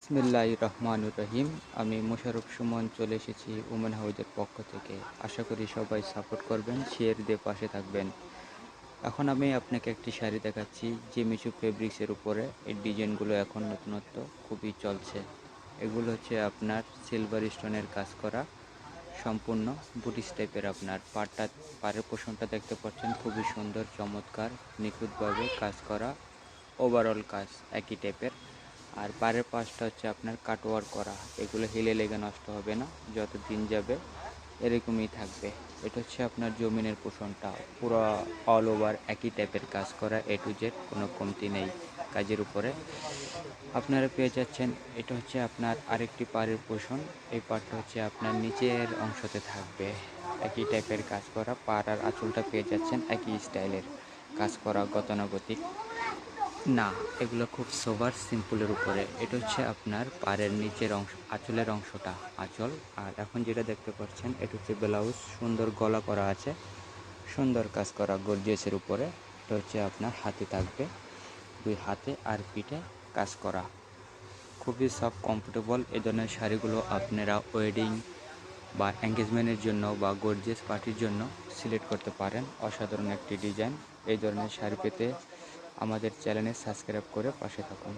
বিসমিল্লাহির রহমানির রহিম। আমি মোশাররফ সুমন চলে এসেছি উমেন হাউজের পক্ষ থেকে। আশা করি সবাই সাপোর্ট করবেন, শেয়ার দিয়ে পাশে থাকবেন। এখন আমি আপনাকে একটি শাড়ি দেখাচ্ছি জিমিচু ফেব্রিক্সের উপরে। এই ডিজাইনগুলো এখন নতুনত্ব খুবই চলছে। এগুলো হচ্ছে আপনার সিলভার স্টোনের কাজ করা, সম্পূর্ণ বুটিস টাইপের। আপনার পাড়ের পোষণটা দেখতে পাচ্ছেন, খুবই সুন্দর, চমৎকার, নিখুঁতভাবে কাজ করা, ওভারঅল কাজ একই টাইপের। আর পাড়ের পাশটা হচ্ছে আপনার কাটওয়ার করা। এগুলো হিলে লেগে নষ্ট হবে না, যত দিন যাবে এরকমই থাকবে। এটা হচ্ছে আপনার জমিনের পোষণটা পুরো অল ওভার একই টাইপের কাজ করা, এ টু জেড, কোনো কমতি নেই কাজের উপরে। আপনারা পেয়ে যাচ্ছেন, এটা হচ্ছে আপনার আরেকটি পাড়ের পোষণ। এই পাড়টা হচ্ছে আপনার নিচের অংশতে থাকবে, একই টাইপের কাজ করা। পাড় আর আঁচলটা পেয়ে যাচ্ছেন একই স্টাইলের কাজ করা, গতানুগতিক না। এগুলো খুব সোবার সিম্পলের উপরে। এটা হচ্ছে আপনার পাড়ের নিচের অংশ, আঁচলের অংশটা আঁচল। আর এখন যেটা দেখতে পাচ্ছেন এটা হচ্ছে ব্লাউজ, সুন্দর গলা করা আছে, সুন্দর কাজ করা গর্জিয়াসের উপরে। এটা হচ্ছে আপনার হাতে থাকবে, দুই হাতে আর পিঠে কাজ করা, খুবই সফট, কমফোর্টেবল। এই ধরনের শাড়িগুলো আপনারা ওয়েডিং বা এঙ্গেজমেন্টের জন্য বা গর্জিয়াস পার্টির জন্য সিলেক্ট করতে পারেন। অসাধারণ একটি ডিজাইন। এই ধরনের শাড়ি পেতে আমাদের চ্যানেলে সাবস্ক্রাইব করে পাশে থাকুন।